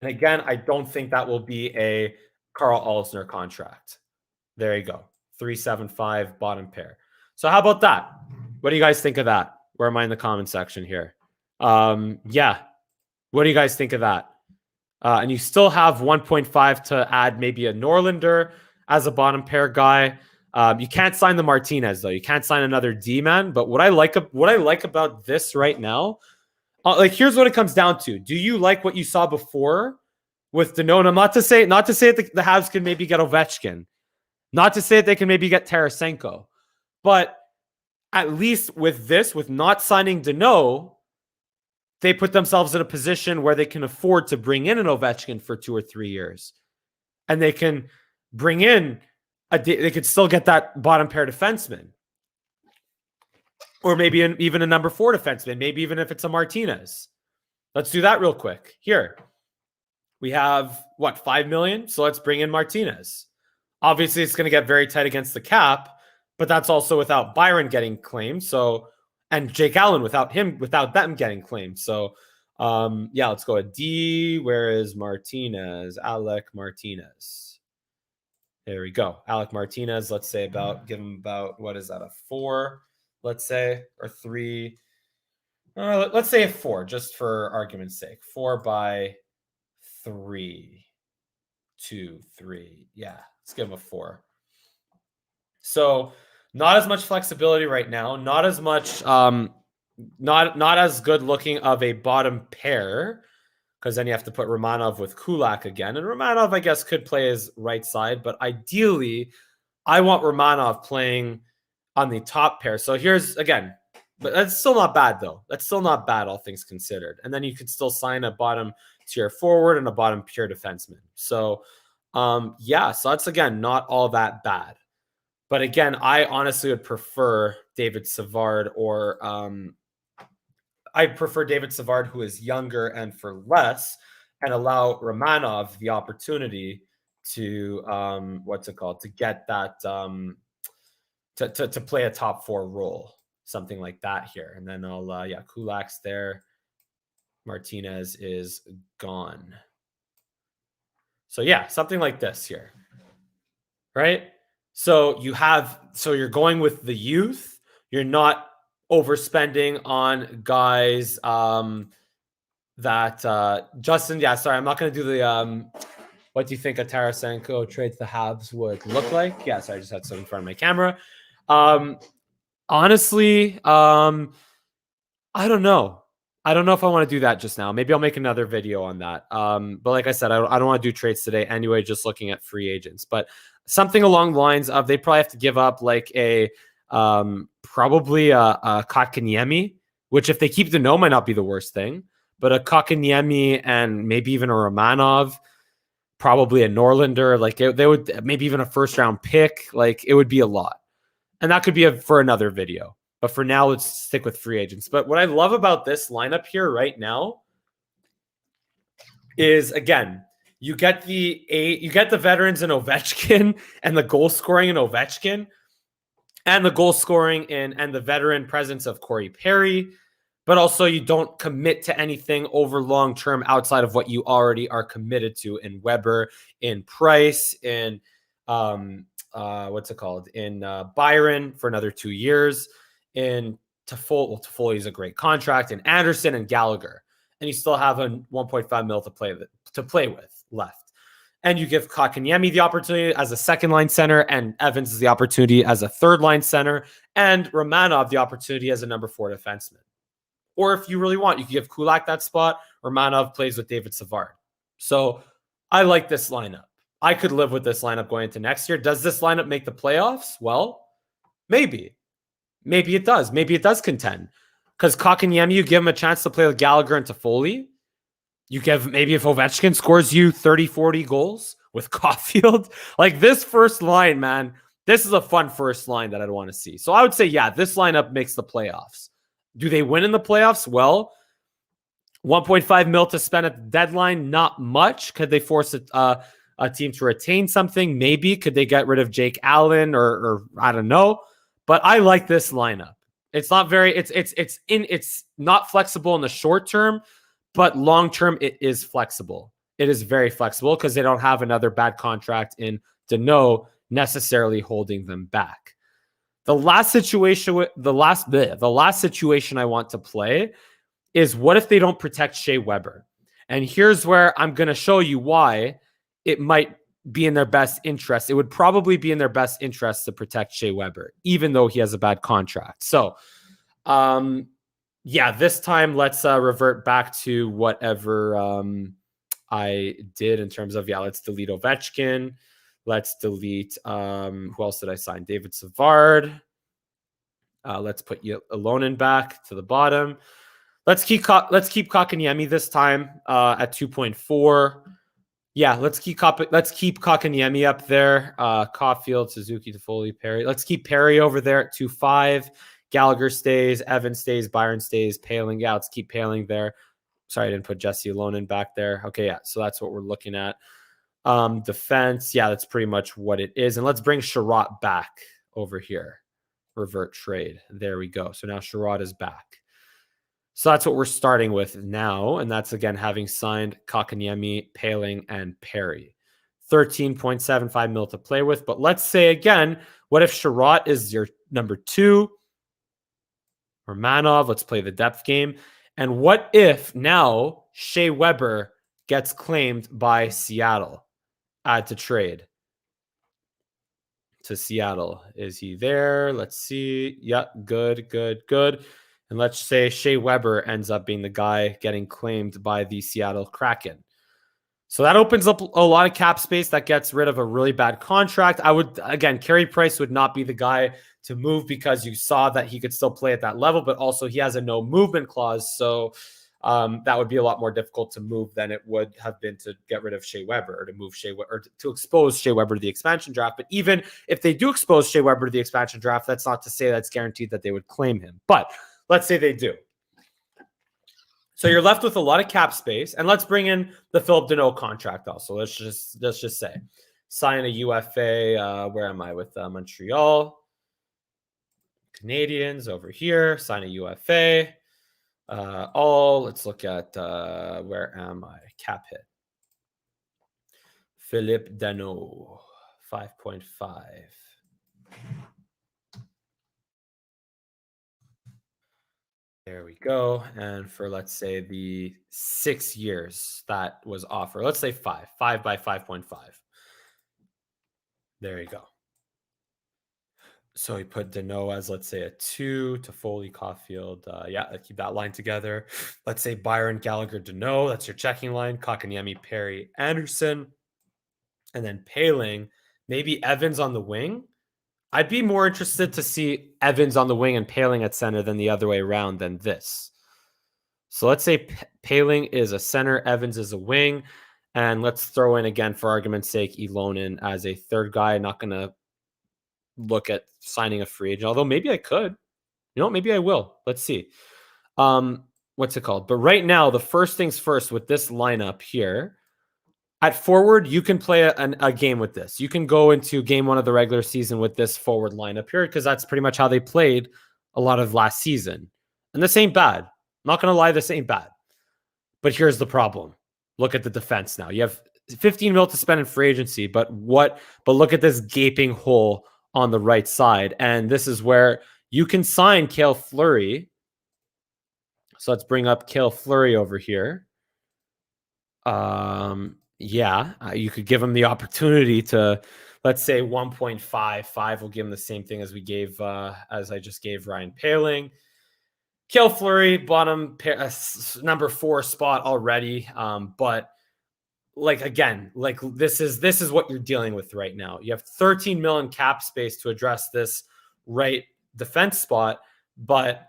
And again, I don't think that will be a Carl Alsner contract. There you go. $375 bottom pair. So how about that? What do you guys think of that? Where am I in the comment section here? Yeah. What do you guys think of that? And you still have 1.5 to add maybe a Norlander as a bottom pair guy. You can't sign the Martinez though. You can't sign another D-man. But what I like about this right now, like here's what it comes down to. Do you like what you saw before with Deneau? Not to say that the Habs can maybe get Ovechkin. Not to say that they can maybe get Tarasenko. But at least with this, with not signing Deneau, they put themselves in a position where they can afford to bring in an Ovechkin for 2 or 3 years. And they can bring in, they could still get that bottom pair defenseman. Or maybe even a number 4 defenseman, maybe even if it's a Martinez. Let's do that real quick. Here, we have, what, $5 million? So let's bring in Martinez. Obviously, it's going to get very tight against the cap, but that's also without Byron getting claimed. So, and Jake Allen without them getting claimed. So, yeah, let's go a D. Where is Martinez? Alec Martinez. There we go. Alec Martinez, let's say give him about, what is that, a 4, let's say, or 3. Let's say a 4, just for argument's sake. 4 by 3. 2, 3. Yeah, let's give him a 4. So not as much flexibility right now. Not as much, not as good looking of a bottom pair, because then you have to put Romanov with Kulak again. And Romanov, I guess, could play his right side, but ideally, I want Romanov playing on the top pair. So here's, again, but that's still not bad, though. That's still not bad, all things considered. And then you could still sign a bottom tier forward and a bottom tier defenseman. So, yeah, so that's, again, not all that bad. But again, I honestly would prefer David Savard, or I prefer David Savard, who is younger and for less, and allow Romanov the opportunity to to get that to play a top 4 role, something like that here. And then Kulak's there. Martinez is gone. So yeah, something like this here, right? So you're going with the youth. You're not overspending on guys that Justin. Yeah, sorry, I'm not going to do the what do you think a Tarasenko trade to the Habs would look like? Yeah, sorry, I just had some in front of my camera. Honestly, I don't know. I don't know if I want to do that just now. Maybe I'll make another video on that. But like I said, I don't want to do trades today anyway, just looking at free agents. But something along the lines of they probably have to give up like a probably a Kotkaniemi, which if they keep Deneau might not be the worst thing. But a Kotkaniemi and maybe even a Romanov, probably a Norlander, like they would maybe even a first round pick. Like it would be a lot. And that could be for another video. But for now, let's stick with free agents. But what I love about this lineup here right now is, again, you get the veterans in Ovechkin and the goal scoring in Ovechkin and the goal scoring and the veteran presence of Corey Perry. But also you don't commit to anything over long term outside of what you already are committed to in Weber, in Price, in in Byron for another 2 years. In Toffoli is a great contract, and Anderson and Gallagher, and you still have a 1.5 mil to play with left. And you give Kotkaniemi the opportunity as a second line center, and Evans is the opportunity as a third line center, and Romanov the opportunity as a number 4 defenseman. Or if you really want, you can give Kulak that spot. Romanov plays with David Savard. So I like this lineup. I could live with this lineup going into next year. Does this lineup make the playoffs? Well, maybe. Maybe it does. Maybe it does contend. Because Kotkaniemi, you give him a chance to play with Gallagher and Toffoli. You give, maybe if Ovechkin scores you 30, 40 goals with Caulfield. Like this first line, man, this is a fun first line that I'd want to see. So I would say, yeah, this lineup makes the playoffs. Do they win in the playoffs? Well, 1.5 mil to spend at the deadline, not much. Could they force a team to retain something? Maybe. Could they get rid of Jake Allen or I don't know. But I like this lineup. It's not it's not flexible in the short term, but long term it is flexible. It is very flexible because they don't have another bad contract in Deneau necessarily holding them back. The last situation, the last situation I want to play is what if they don't protect Shea Weber? And here's where I'm going to show you why it might be in their best interest. It would probably be in their best interest to protect Shea Weber, even though he has a bad contract. So, yeah, this time let's revert back to whatever I did in terms of, let's delete Ovechkin. Let's delete, who else did I sign? David Savard. Let's put Ylonen back to the bottom. Let's keep Kotkaniemi this time at 2.4. Yeah, let's keep Kotkaniemi up there. Caulfield, Suzuki, Toffoli, Perry. Let's keep Perry over there at 2.5. Gallagher stays, Evans stays, Byron stays, Paling. Yeah, let's keep Paling there. Sorry, I didn't put Jesse Ylonen back there. Okay, yeah, so that's what we're looking at. Defense, yeah, that's pretty much what it is. And let's bring Sherratt back over here. Revert trade. There we go. So now Sherratt is back. So that's what we're starting with now. And that's, again, having signed Kotkaniemi, Paling, and Perry. 13.75 mil to play with. But let's say, again, what if Sherratt is your number 2? Or Manov? Let's play the depth game. And what if now Shea Weber gets claimed by Seattle? Add to trade. To Seattle. Is he there? Let's see. Yeah, good. And let's say Shea Weber ends up being the guy getting claimed by the Seattle Kraken. So that opens up a lot of cap space. That gets rid of a really bad contract. Carey Price would not be the guy to move because you saw that he could still play at that level, but also he has a no movement clause. So that would be a lot more difficult to move than it would have been to get rid of Shea Weber or to move Shea Weber or to expose Shea Weber to the expansion draft. But even if they do expose Shea Weber to the expansion draft, that's not to say that's guaranteed that they would claim him. But let's say they do. So you're left with a lot of cap space, and let's bring in the Philip Deneau contract also. Let's just say sign a UFA. Where am I with Montreal? Canadians over here. Sign a UFA. Let's look at where am I? Cap hit. Philip Deneau, 5.5. There we go. And for, let's say, the 6 years that was offered, let's say 5 by 5.5. There you go. So we put Deneau as, let's say, a 2, Toffoli, Caulfield. Keep that line together. Let's say Byron, Gallagher, Deneau. That's your checking line. Kotkaniemi, Perry, Anderson. And then Paling, maybe Evans on the wing. I'd be more interested to see Evans on the wing and Paling at center than the other way around than this. So let's say Paling is a center, Evans is a wing. And let's throw in, again, for argument's sake, Ylonen as a third guy. Not going to look at signing a free agent, although maybe I could. Maybe I will. Let's see. What's it called? But right now, the first things first with this lineup here, at forward, you can play a game with this. You can go into game 1 of the regular season with this forward lineup here because that's pretty much how they played a lot of last season. And this ain't bad. I'm not going to lie, this ain't bad. But here's the problem. Look at the defense now. You have 15 mil to spend in free agency, but look at this gaping hole on the right side. And this is where you can sign Cale Fleury. So let's bring up Cale Fleury over here. You could give him the opportunity to, let's say, 1.55. We'll give him the same thing as we gave, as I just gave Ryan Paling. Cale Fleury, bottom number 4 spot already. But this is what you're dealing with right now. You have 13 million cap space to address this right defense spot, but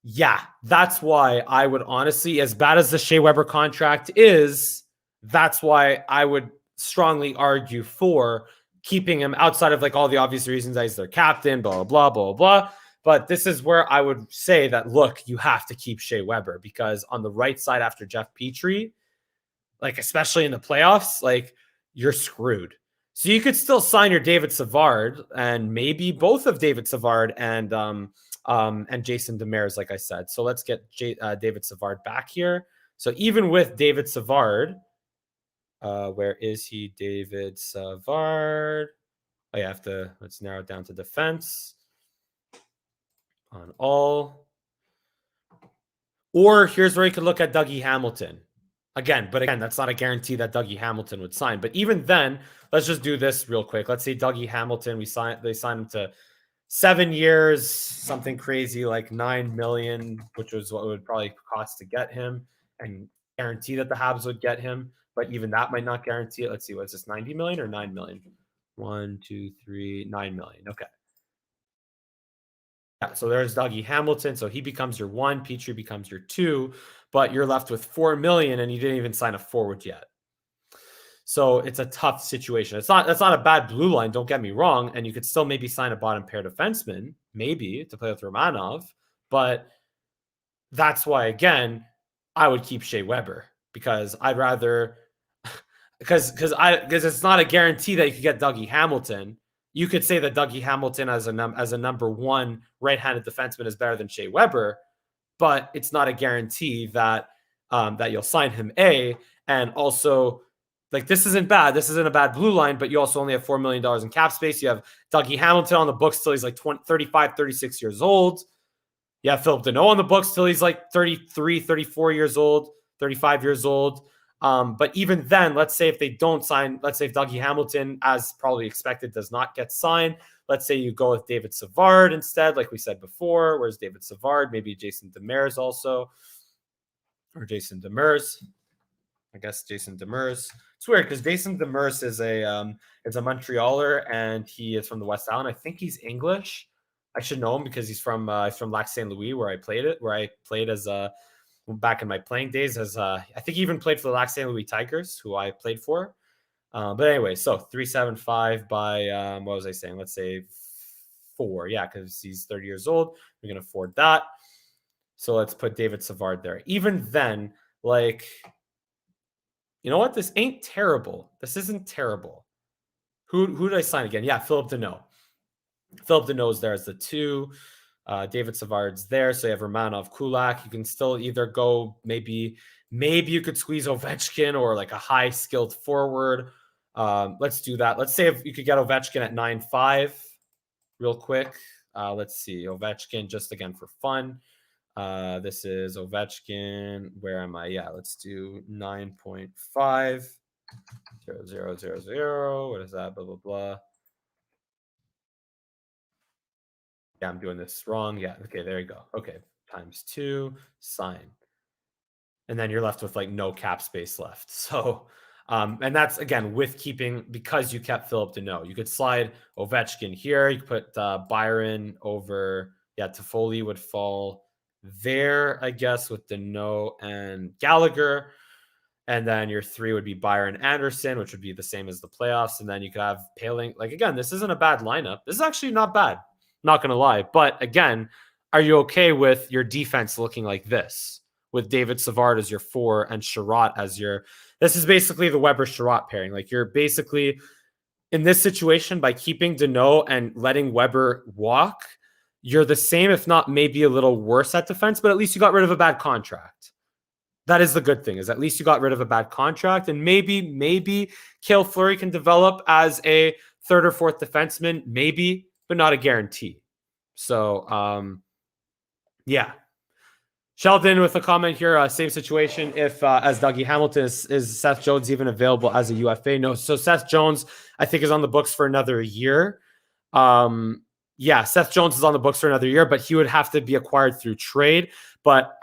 yeah, that's why I would honestly, as bad as the Shea Weber contract is, that's why I would strongly argue for keeping him outside of all the obvious reasons. He's their captain, blah, blah, blah, blah. But this is where I would say that, look, you have to keep Shea Weber because on the right side after Jeff Petrie, especially in the playoffs, you're screwed. So you could still sign your David Savard and maybe both of David Savard and Jason Demers, like I said. So let's get David Savard back here. So even with David Savard, where is he? David Savard. Let's narrow it down to defense. on all. Or here's where you could look at Dougie Hamilton. Again, that's not a guarantee that Dougie Hamilton would sign. But even then, let's just do this real quick. Let's say Dougie Hamilton, they signed him to 7 years, something crazy like $9 million, which was what it would probably cost to get him, and guarantee that the Habs would get him. But even that might not guarantee it. Let's see, what's this, 90 million or 9 million? 1, 2, 3, 9 million. Okay. Yeah, so there's Dougie Hamilton. So he becomes your 1, Petrie becomes your 2, but you're left with 4 million and you didn't even sign a forward yet. So it's a tough situation. That's not a bad blue line, don't get me wrong. And you could still maybe sign a bottom pair defenseman, maybe to play with Romanov. But that's why, again, I would keep Shea Weber, because I'd rather because it's not a guarantee that you could get Dougie Hamilton. You could say that Dougie Hamilton as a number 1 right-handed defenseman is better than Shea Weber, but it's not a guarantee that that you'll sign him. And also, like, this isn't bad. This isn't a bad blue line, but you also only have $4 million in cap space. You have Dougie Hamilton on the books till he's like 35, 36 years old. You have Philip Deneau on the books till he's like 33, 34 years old, 35 years old. But even then, let's say if they don't sign, let's say if Dougie Hamilton, as probably expected, does not get signed, let's say you go with David Savard instead, like we said before. Where's David Savard? Maybe Jason Demers also. Or Jason Demers. I guess Jason Demers. It's weird because Jason Demers is a Montrealer and he is from the West Island. I think he's English. I should know him because he's from Lac Saint Louis, where I played as back in my playing days as I think he even played for the Lac Saint Louis Tigers, who I played for. But anyway, so 375 by what was I saying? Let's say 4, yeah, because he's 30 years old. We can afford that. So let's put David Savard there. Even then, like, you know what? This ain't terrible. This isn't terrible. Who did I sign again? Yeah, Philip Deneau. Philip Deneau's there as the 2. David Savard's there. So you have Romanov, Kulak. You can still either go, maybe you could squeeze Ovechkin or like a high skilled forward. Let's do that. Let's say if you could get Ovechkin at 9.5 real quick. Let's see. Ovechkin, just again for fun. This is Ovechkin. Where am I? Yeah, let's do 9.5. 0.0000. What is that? Blah, blah, blah. Yeah, I'm doing this wrong. Yeah, okay, there you go. Okay, times 2, sign. And then you're left with like no cap space left. So, and that's again with keeping, because you kept Philip Deneau. You could slide Ovechkin here. You could put Byron over. Yeah, Toffoli would fall there, I guess, with Deneau and Gallagher. And then your 3 would be Byron Anderson, which would be the same as the playoffs. And then you could have Paling. Like, again, this isn't a bad lineup. This is actually not bad. Not going to lie. But again, are you okay with your defense looking like this? With David Savard as your 4 and Sherratt as your... This is basically the Weber-Sherratt pairing. Like, you're basically, in this situation, by keeping Deneau and letting Weber walk, you're the same, if not maybe a little worse at defense, but at least you got rid of a bad contract. That is the good thing, is at least you got rid of a bad contract. And maybe Cale Fleury can develop as a 3rd or 4th defenseman, maybe, but not a guarantee. So, yeah. Sheldon with a comment here, same situation. If as Dougie Hamilton, is Seth Jones even available as a UFA? No. So Seth Jones, I think, is on the books for another year. Yeah, Seth Jones is on the books for another year, but he would have to be acquired through trade. But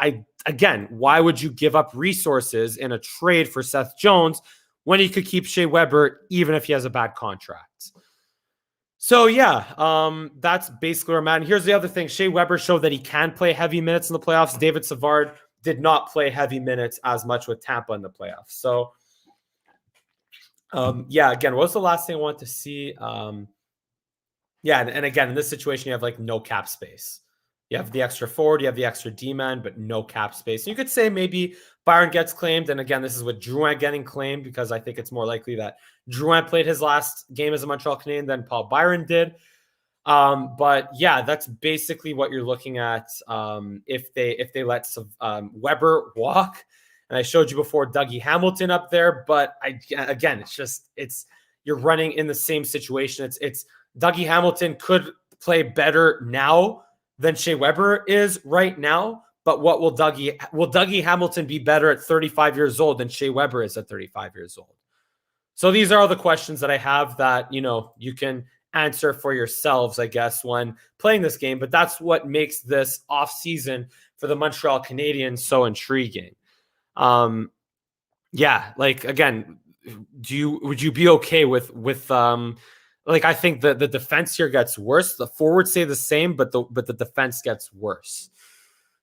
again, why would you give up resources in a trade for Seth Jones when he could keep Shea Weber even if he has a bad contract? So yeah, that's basically where I'm at. And here's the other thing. Shea Weber showed that he can play heavy minutes in the playoffs. David Savard did not play heavy minutes as much with Tampa in the playoffs. So yeah, again, what was the last thing I wanted to see? Yeah, and again, in this situation, you have like no cap space. You have the extra forward, you have the extra D-man, but no cap space. You could say maybe Byron gets claimed. And again, this is with Drouin getting claimed, because I think it's more likely that Drouin played his last game as a Montreal Canadian than Paul Byron did. But yeah, that's basically what you're looking at if they let Weber walk. And I showed you before Dougie Hamilton up there, but again, it's you're running in the same situation. It's Dougie Hamilton could play better now than Shea Weber is right now. But what will Dougie Hamilton be better at 35 years old than Shea Weber is at 35 years old? So these are all the questions that I have that, you can answer for yourselves, I guess, when playing this game. But that's what makes this off-season for the Montreal Canadiens so intriguing. Again, would you be okay with I think the defense here gets worse. The forwards stay the same, but the defense gets worse.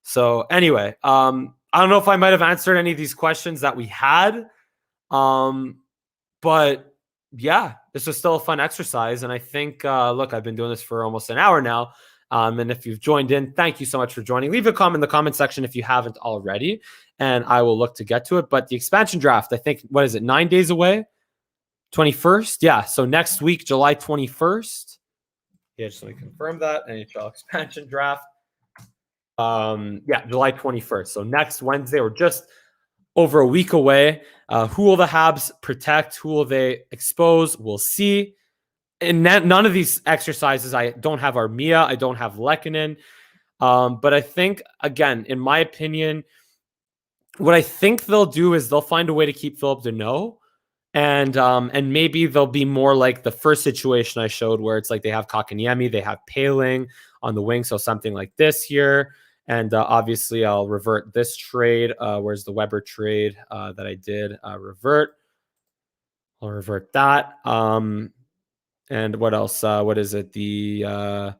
So anyway, I don't know if I might have answered any of these questions that we had. But yeah, this was still a fun exercise. And I think, look, I've been doing this for almost an hour now. And if you've joined in, thank you so much for joining. Leave a comment in the comment section if you haven't already, and I will look to get to it. But the expansion draft, I think, 9 days away? 21st? Yeah, so next week, July 21st. Yeah, just let me confirm that. NHL Expansion Draft. July 21st. So next Wednesday, we're just over a week away. Who will the Habs protect? Who will they expose? We'll see. And none of these exercises, I don't have Armia. I don't have Lehkonen. But I think, again, in my opinion, what I think they'll do is they'll find a way to keep Philip Deneau. And maybe they'll be more like the first situation I showed where it's like they have Kotkaniemi, they have Paling on the wing. So something like this here. And obviously, I'll revert this trade. Where's the Weber trade that I did revert? I'll revert that. And what else? What is it? Weber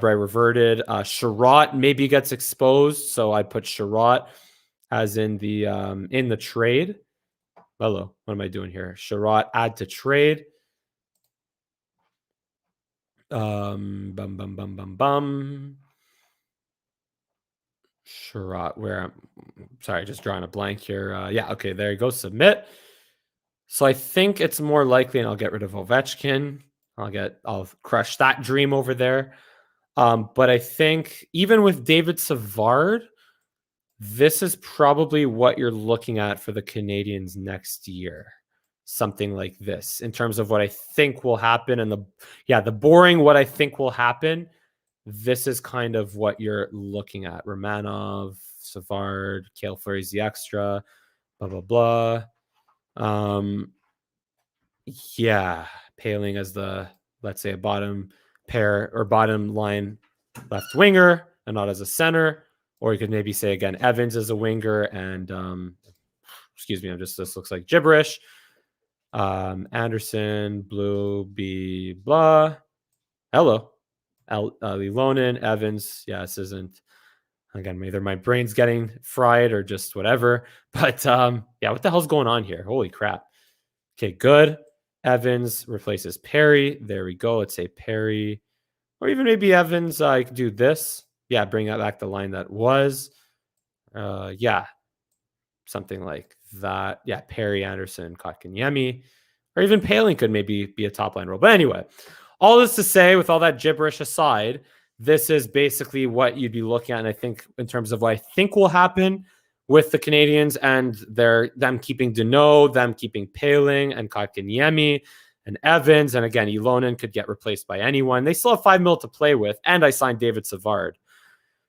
I reverted. Sherratt maybe gets exposed. So I put Sherratt as in the trade. Hello, what am I doing here? Sherratt, add to trade. Sherratt, sorry, just drawing a blank here. Okay, there you go, submit. So I think it's more likely, and I'll get rid of Ovechkin. I'll crush that dream over there. But I think even with David Savard, this is probably what you're looking at for the Canadiens next year. Something like this in terms of what I think will happen. And the boring what I think will happen. This is kind of what you're looking at. Romanov, Savard, Cale Fleury's the extra, blah, blah, blah. Paling as the, let's say, a bottom pair or bottom line left winger and not as a center. Or you could maybe say, again, Evans as a winger and, this looks like gibberish. Anderson, Blue, B, blah. Hello. Lilonen, Evans. Yeah, this isn't, again, either my brain's getting fried or just whatever. But what the hell's going on here? Holy crap. Okay, good. Evans replaces Perry. There we go. Let's say Perry. Or even maybe Evans. I could do this. Yeah, bring that back the line that was. Something like that. Yeah, Perry, Anderson, Kotkaniemi. Or even Paling could maybe be a top line role. But anyway, all this to say, with all that gibberish aside, this is basically what you'd be looking at. And I think in terms of what I think will happen with the Canadiens and them keeping Deneau, them keeping Paling and Kotkaniemi and Evans. And again, Ilonen could get replaced by anyone. They still have $5 million to play with. And I signed David Savard.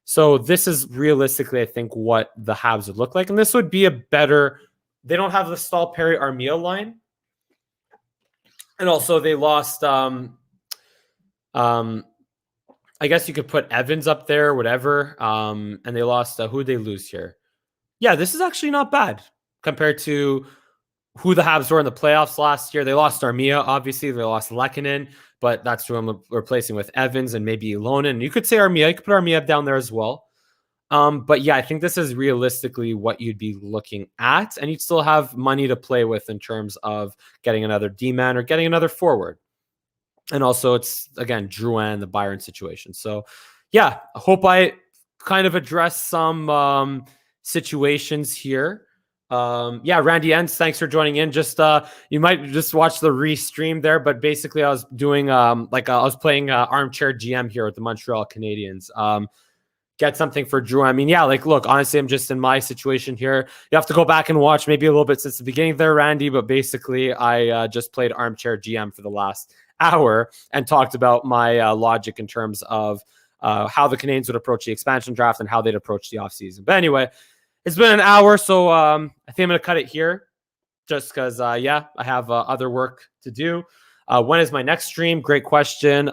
So this is realistically, I think, what the Habs would look like. And this would be a better... They don't have the Stahl, Perry, Armia line. And also they lost... I guess you could put Evans up there, whatever. And they lost... who did they lose here? Yeah, this is actually not bad compared to who the Habs were in the playoffs last year. They lost Armia, obviously. They lost Lehkonen, but that's who I'm replacing with Evans and maybe Ilonen. You could say Armia. You could put Armia down there as well. But yeah, I think this is realistically what you'd be looking at. And you'd still have money to play with in terms of getting another D-man or getting another forward. And also it's, again, Drouin, the Byron situation. So yeah, I hope I kind of address some situations here. Randy Enns, thanks for joining in. Just you might just watch the restream there, but basically I was doing I was playing Armchair GM here with the Montreal Canadiens. Get something for Drew. I mean, look, honestly, I'm just in my situation here. You have to go back and watch maybe a little bit since the beginning there, Randy, but basically I just played Armchair GM for the last hour and talked about my logic in terms of how the Canadiens would approach the expansion draft and how they'd approach the offseason. But anyway, it's been an hour, so I think I'm going to cut it here just because, I have other work to do. When is my next stream? Great question.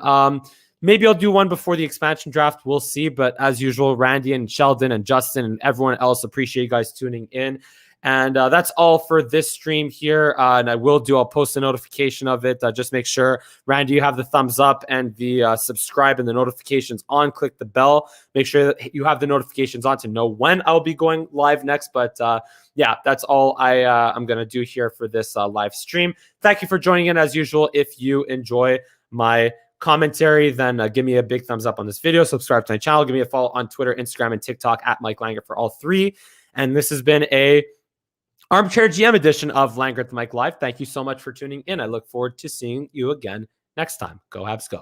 Maybe I'll do one before the expansion draft. We'll see. But as usual, Randy and Sheldon and Justin and everyone else, appreciate you guys tuning in. And that's all for this stream here. And I'll post a notification of it. Just make sure, Randy, you have the thumbs up and the subscribe and the notifications on. Click the bell. Make sure that you have the notifications on to know when I'll be going live next. But that's all I'm going to do here for this live stream. Thank you for joining in as usual. If you enjoy my commentary, then give me a big thumbs up on this video. Subscribe to my channel. Give me a follow on Twitter, Instagram, and TikTok at Mike Langer for all three. And this has been a Armchair GM edition of Langer at the Mike Live. Thank you so much for tuning in. I look forward to seeing you again next time. Go Habs, go.